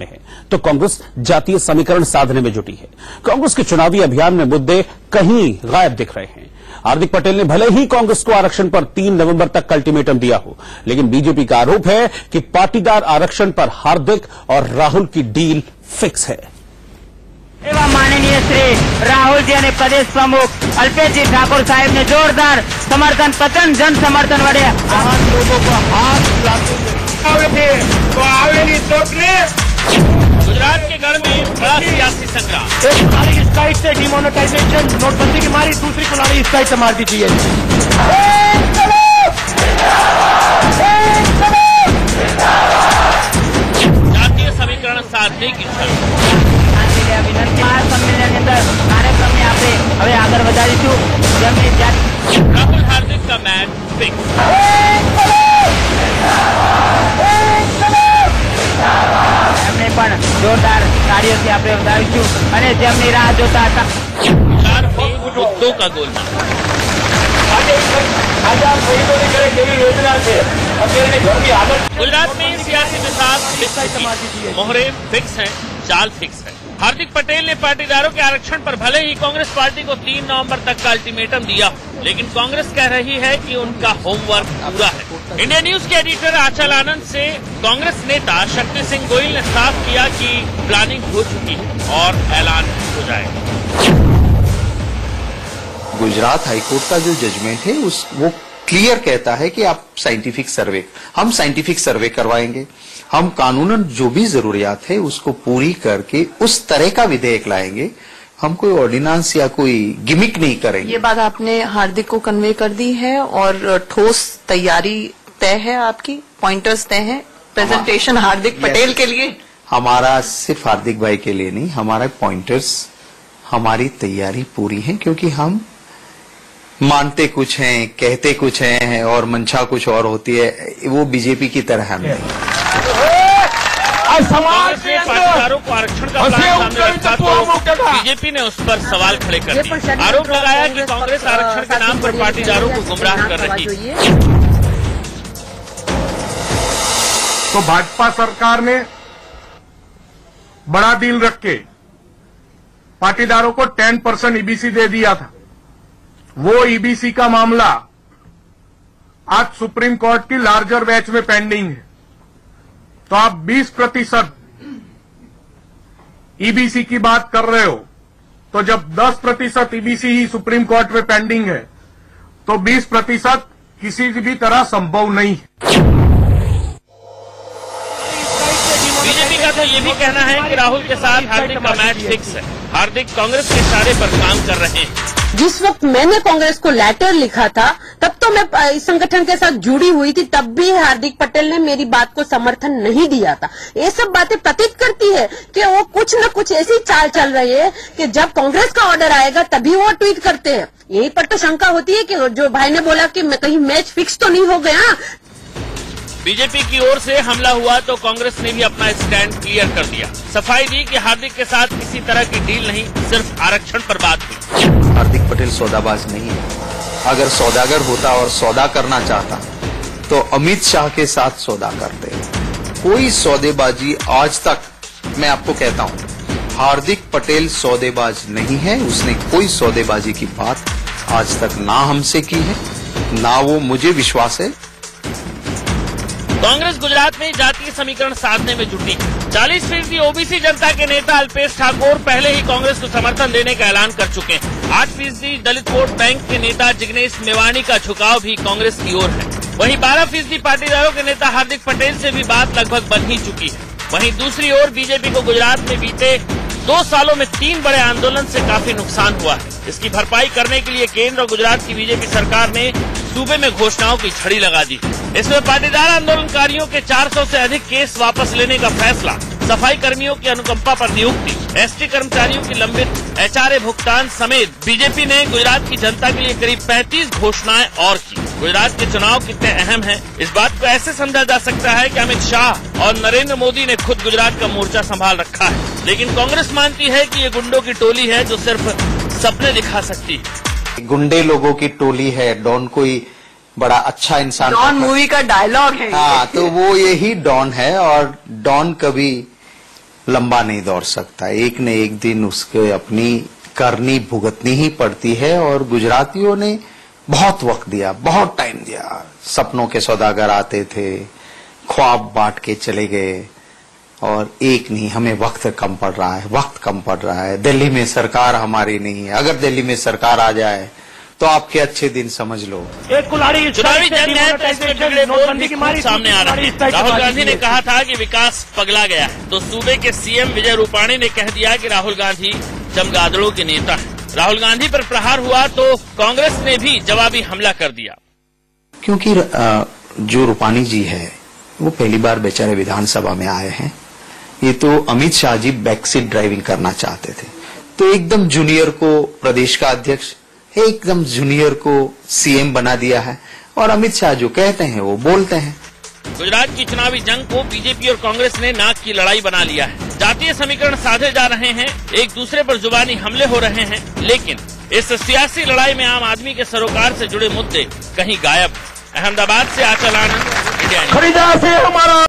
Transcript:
में है तो कांग्रेस जातीय समीकरण साधने में जुटी है। कांग्रेस के चुनावी अभियान में मुद्दे कहीं गायब दिख रहे हैं। हार्दिक पटेल ने भले ही कांग्रेस को आरक्षण पर 3 नवंबर तक का अल्टीमेटम दिया हो, लेकिन बीजेपी का आरोप है कि पाटीदार आरक्षण पर हार्दिक और राहुल की डील फिक्स है। एवं माननीय श्री राहुल जी અને प्रदेश प्रमुख अल्पेश ठाकुर साहब ने जोरदार समर्थन पतन जन समर्थन वड़े लोगों को हाथ लाते गुजरात के गढ़ में बड़ा सियासी संग्राम। एक कुलाड़ी इस साइड से डिमोनेटाइजेशन नोटबंदी की मारी, दूसरी कुलाड़ी इस साइड से मार दी चाहिए। जातीय समीकरण साधने की विनंती सम्मेलन के अंदर कार्यक्रम में आपने हमें आगे बढ़ाईशु। राहुल हार्दिक का मैच फिक्स। એમને પણ જોરદાર તાળીઓથી આપણે વધાવીશું અને જેમની રાહ જોતા હતા मुद्दों का गोलमाल। गुजरात में सियासी मिसाल मोहरे फिक्स हैं, चाल फिक्स है। हार्दिक पटेल ने पाटीदारों के आरक्षण पर भले ही कांग्रेस पार्टी को 3 नवंबर तक का अल्टीमेटम दिया, लेकिन कांग्रेस कह रही है कि उनका होमवर्क पूरा है। इंडिया न्यूज के एडिटर आंचल आनंद से कांग्रेस नेता शक्ति सिंह गोयल ने साफ किया कि प्लानिंग हो चुकी है और ऐलान हो जाएगा। गुजरात हाईकोर्ट का जो जजमेंट है वो क्लियर कहता है कि आप हम साइंटिफिक सर्वे करवाएंगे, हम कानूनन जो भी जरूरियात है उसको पूरी करके उस तरह का विधेयक लाएंगे। हम कोई ऑर्डिनेंस या कोई गिमिक नहीं करेंगे। ये बात आपने हार्दिक को कन्वे कर दी है और ठोस तैयारी तय है, आपकी पॉइंटर्स तय है प्रेजेंटेशन हार्दिक पटेल के लिए। हमारा सिर्फ हार्दिक भाई के लिए नहीं, हमारा पॉइंटर्स, हमारी तैयारी पूरी है, क्योंकि हम मानते कुछ हैं, कहते कुछ हैं और मंशा कुछ और होती है। वो बीजेपी की तरह हम नहीं। पाटीदारों को आरक्षण का प्लान सामने रखा तो बीजेपी ने उस पर सवाल खड़े कर दिए। आरोप लगाया कि कांग्रेस आरक्षण के नाम पर पाटीदारों को गुमराह कर रही है। तो भाजपा सरकार ने बड़ा डील रख के पाटीदारों को 10% ईबीसी दे दिया था। वो ईबीसी का मामला आज सुप्रीम कोर्ट की लार्जर बेंच में पेंडिंग है। तो आप 20% ईबीसी की बात कर रहे हो, तो जब 10% ईबीसी ही सुप्रीम कोर्ट में पेंडिंग है तो 20% किसी भी तरह संभव नहीं है। बीजेपी का तो ये भी कहना है कि राहुल के साथ हार्दिक का मैच फिक्स है। हार्दिक कांग्रेस के इशारे पर काम कर रहे हैं। जिस वक्त मैंने कांग्रेस को लेटर लिखा था तब तो मैं इस संगठन के साथ जुड़ी हुई थी, तब भी हार्दिक पटेल ने मेरी बात को समर्थन नहीं दिया था। ये सब बातें प्रतीत करती है कि वो कुछ न कुछ ऐसी चाल चल रही है कि जब कांग्रेस का ऑर्डर आएगा तभी वो ट्वीट करते हैं। यहीं पर तो शंका होती है कि जो भाई ने बोला कि कहीं मैच फिक्स तो नहीं हो गया। बीजेपी की ओर से हमला हुआ तो कांग्रेस ने भी अपना स्टैंड क्लियर कर दिया। सफाई दी कि हार्दिक के साथ किसी तरह की डील नहीं, सिर्फ आरक्षण पर बात हुई। हार्दिक पटेल सौदाबाज नहीं है। अगर सौदागर होता और सौदा करना चाहता तो अमित शाह के साथ सौदा करते। कोई सौदेबाजी आज तक, मैं आपको कहता हूं, हार्दिक पटेल सौदेबाज नहीं है। उसने कोई सौदेबाजी की बात आज तक ना हमसे की है, ना वो मुझे विश्वास है। कांग्रेस गुजरात में जातीय समीकरण साधने में जुटी। 40% ओबीसी जनता के नेता अल्पेश ठाकुर पहले ही कांग्रेस को समर्थन देने का ऐलान कर चुके हैं। 8% दलित वोट बैंक के नेता जिग्नेश मेवाणी का झुकाव भी कांग्रेस की ओर है। वहीं 12% पाटीदारों के नेता हार्दिक पटेल से भी बात लगभग बन ही चुकी है। वहीं दूसरी ओर बीजेपी को गुजरात में बीते 2 सालों में 3 बड़े आंदोलन से काफी नुकसान हुआ है। इसकी भरपाई करने के लिए केंद्र और गुजरात की बीजेपी सरकार ने सूबे में घोषणाओं की छड़ी लगा दी। इसमें पाटीदार आंदोलनकारियों के 400 से अधिक केस वापस लेने का फैसला, सफाई कर्मियों की अनुकंपा पर नियुक्ति, एसटी कर्मचारियों की लंबित एचआरए भुगतान समेत बीजेपी ने गुजरात की जनता के लिए करीब 35 घोषणाएं और की। गुजरात के चुनाव कितने अहम हैं, इस बात को ऐसे समझा जा सकता है कि अमित शाह और नरेंद्र मोदी ने खुद गुजरात का मोर्चा संभाल रखा है। लेकिन कांग्रेस मानती है कि ये गुंडों की टोली है जो सिर्फ सपने दिखा सकती है। गुंडे लोगों की टोली है, डॉन कोई बड़ा अच्छा इंसान। डॉन मूवी का डायलॉग है। हाँ, तो वो यही डॉन है और डॉन कभी लंबा नहीं दौड़ सकता, एक न एक दिन उसके अपनी करनी भुगतनी ही पड़ती है। और गुजरातियों ने बहुत वक्त दिया, बहुत टाइम दिया। सपनों के सौदागर आते थे, ख्वाब बांट के चले गए, और एक नहीं, हमें वक्त कम पड़ रहा है, वक्त कम पड़ रहा है। दिल्ली में सरकार हमारी नहीं है, अगर दिल्ली में सरकार आ जाए तो आपके अच्छे दिन समझ लो। एक कुल्हाड़ी चुनावी जंग है तो इसमें बिगड़े नोटबंदी की खूब सामने आ रहा है। राहुल गांधी ने कहा था कि विकास पगला गया है, तो सूबे के सीएम विजय रूपाणी ने कह दिया कि राहुल गांधी चमगादड़ों के नेता है। राहुल गांधी पर प्रहार हुआ तो कांग्रेस ने भी जवाबी हमला कर दिया। क्योंकि जो रूपाणी जी है वो पहली बार बेचारे विधानसभा में आए हैं। ये तो अमित शाह जी बैकसीट ड्राइविंग करना चाहते थे, तो एकदम जूनियर को प्रदेश का अध्यक्ष, एकदम जूनियर को सीएम बना दिया है। और अमित शाह जो कहते हैं वो बोलते हैं। गुजरात की चुनावी जंग को बीजेपी और कांग्रेस ने नाक की लड़ाई बना लिया है। जातीय समीकरण साधे जा रहे हैं, एक दूसरे पर जुबानी हमले हो रहे हैं, लेकिन इस सियासी लड़ाई में आम आदमी के सरोकार से जुड़े मुद्दे कहीं गायब हैं। अहमदाबाद से आंचल आनंद, इंडिया न्यूज़। खरीदा से हमारा